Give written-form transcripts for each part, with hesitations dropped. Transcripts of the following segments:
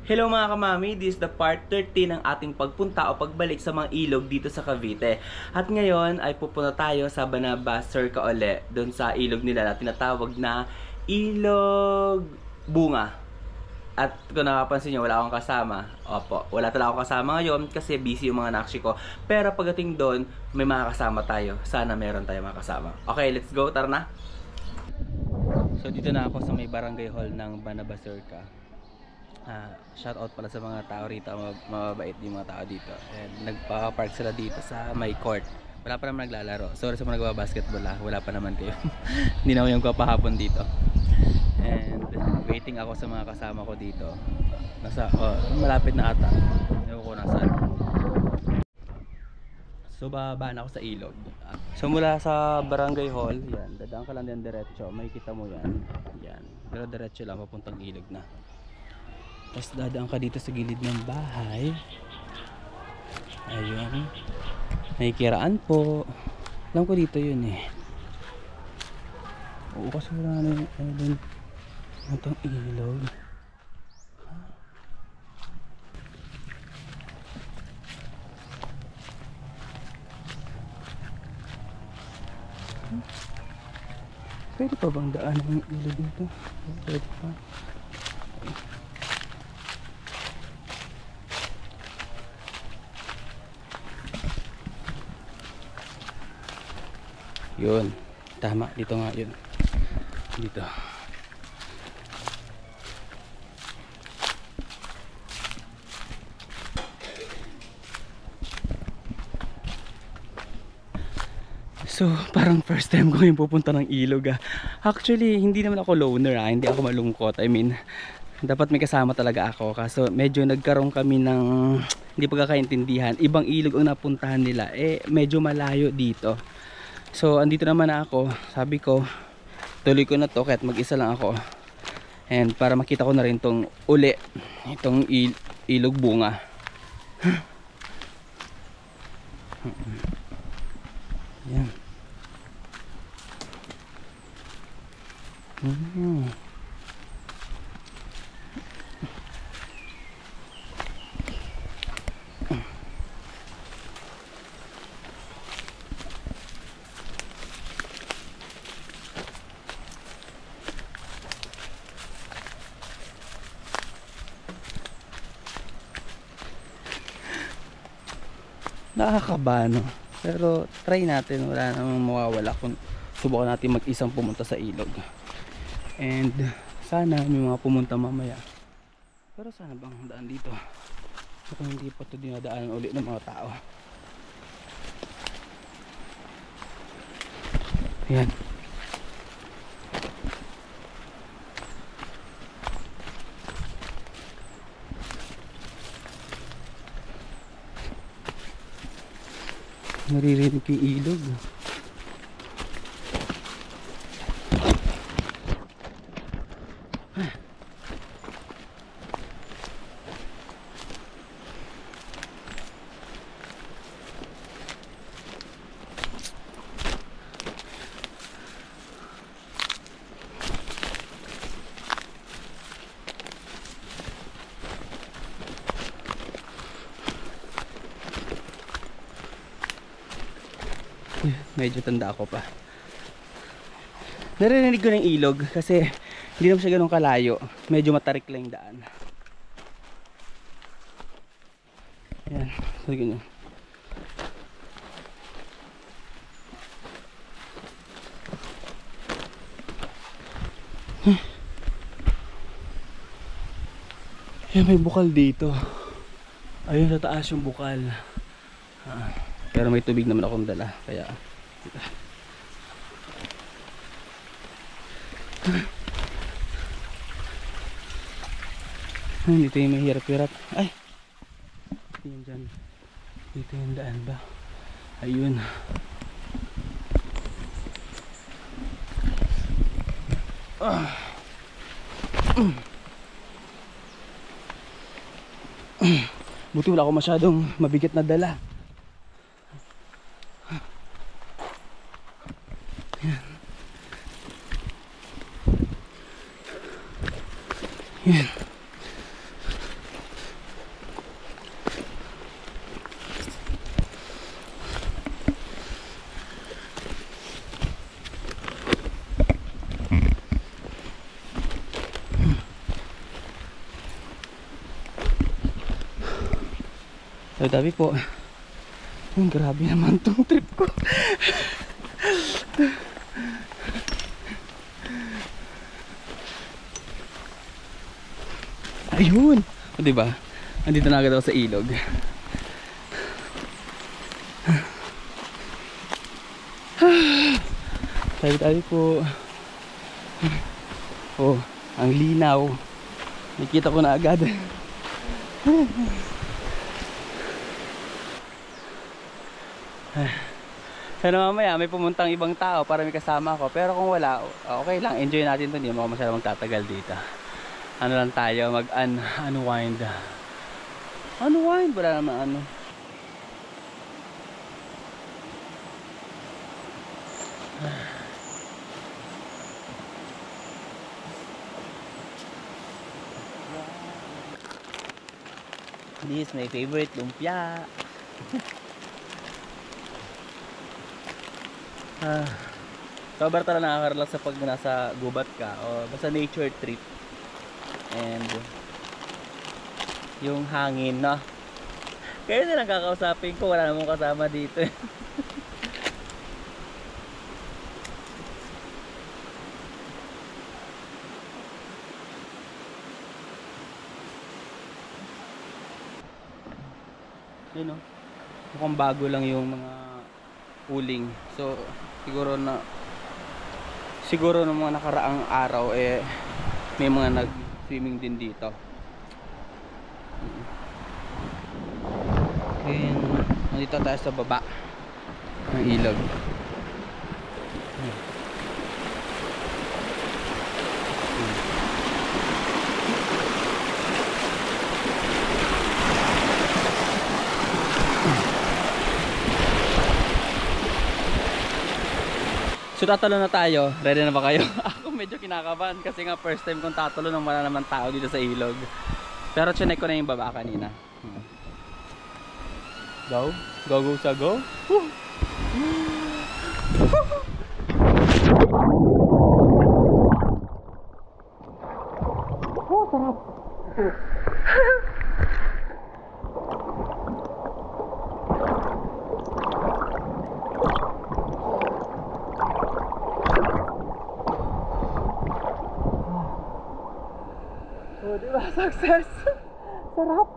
Hello mga kamami, this is the part 13 ng ating pagpunta o pagbalik sa mga ilog dito sa Cavite. At ngayon ay pupunta tayo sa Banaba Circa uli, doon sa ilog nila na tinatawag na Ilog Bunga. At kung nakapansin nyo, wala akong kasama. Opo, wala talaga akong kasama ngayon kasi busy yung mga nakshi ko. Pero pagdating doon, may mga kasama tayo. Sana meron tayo mga kasama. Okay, let's go, tara na! So dito na ako sa may barangay hall ng Banaba Circa. Shout out pala sa mga tao rito, mababait yung mga tao dito. And nagpa-park sila dito sa may court. Wala pa naman naglalaro. Sorry sa mga nagba-basketball wala pa naman kayo. Hindi na ako yung kapahapon dito. And waiting ako sa mga kasama ko dito. Nasa, malapit na ata. Ewan ko nasaan. So bababa na ako sa ilog. So mula sa barangay hall, yan, dadaan ka lang din diretso. May kita mo yan. Yan. Pero diretso lang papuntang ilog na. Tapos dadaan ka dito sa gilid ng bahay. Ayun. May kiraan po. Alam ko dito yun eh. Oo, kasi wala na yung ayun. Itong ilog. Pwede pa bang daan ng ilog dito? Pwede pa. Yun, tama, dito nga yun. Dito. So, parang first time ko yung pupunta ng ilog. Actually, hindi naman ako loner, hindi ako malungkot. I mean, dapat may kasama talaga ako. Kaso medyo nagkaroon kami ng hindi pagkakaintindihan. Ibang ilog ang napuntahan nila. Medyo malayo dito. So andito naman na ako. Sabi ko tuloy ko na to kahit mag-isa lang ako. And para makita ko na rin tong uli, itong ilog bunga. Yan. Nakakaba, no? Pero try natin, wala namang mawawala kung subukan natin mag-isang pumunta sa ilog. And sana may mga pumunta mamaya. Pero sana bang daan dito? Kung hindi pa ito dinadaanan ulit ng mga tao. Ayan. Naririnig yung ilog. Medyo tanda ako pa. Narinig ko ng ilog kasi hindi naman siya ganun kalayo. Medyo matarik lang yung daan. Ayan, so ganyan. Ayan, may bukal dito. Ayun sa taas yung bukal. Pero may tubig naman akong dala, kaya dito yung mahirap-hirap. Ay, dito yung dyan. Dito yung daan ba? Ayun. Buti wala ako masyadong mabigat na dala. Yan. Tabi po. Grabe naman tong trip ko. Ayun! O diba? Andito na agad ako sa ilog. Tabi po. Oh, ang linaw. Nakita ko na agad. Sana mamaya may pumuntang ibang tao para may kasama ako. Pero kung wala, okay lang. Enjoy natin ito. Hindi mo masyadong magtatagal dito. Ano lang tayo, mag-unwind. Unwind? Wala naman ano. This is my favorite lumpia. Sobrang talaga nakaka-relax sa pag nasa gubat ka o basta nature trip. And yung hangin, no? Kaya na lang kakausapin ko, wala namang kasama dito. Yun, no? Mukhang bago lang yung mga uling. So siguro ng mga nakaraang araw may mga nag-swimming din dito. And nandito tayo sa baba ng ilog. So tatalo na tayo. Ready na ba kayo? Ako medyo kinakabahan kasi nga first time kong tatalo nang wala naman tao dito sa ilog. Pero chinek ko na yung baba kanina. Go? Go sa go? Woo! Oh, sarap! Oh, diba? Success! Sarap!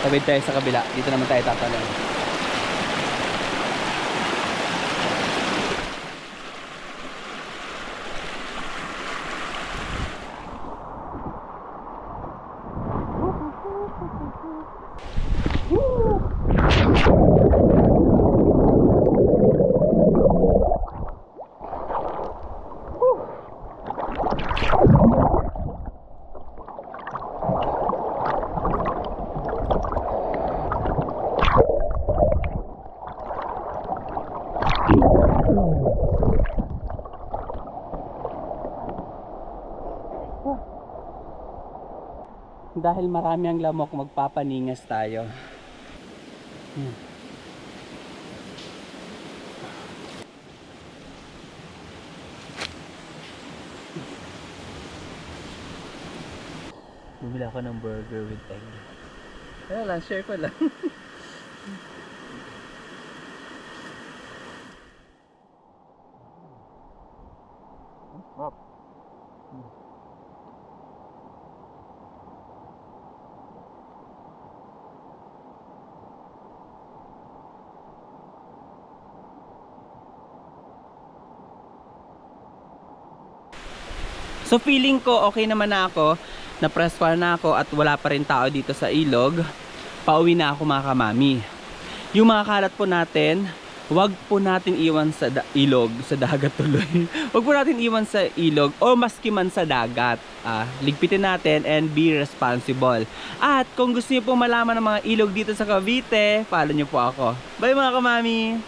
Tabid tayo sa kabila. Dito naman tayo tatalon. Dahil marami ang lamok, magpapaningas tayo. Bumili ako ng burger with egg. Kaya lang, share ko lang. So feeling ko okay naman na ako, na-press na ako at wala pa rin tao dito sa ilog. Pauwi na ako mga kamami. Yung mga kalat po natin, wag po natin iwan sa ilog, sa dagat tuloy. Wag po natin iwan sa ilog o maski man sa dagat. Ligpitin natin and be responsible. At kung gusto niyo po malaman ng mga ilog dito sa Cavite, follow niyo po ako. Bye mga kamami!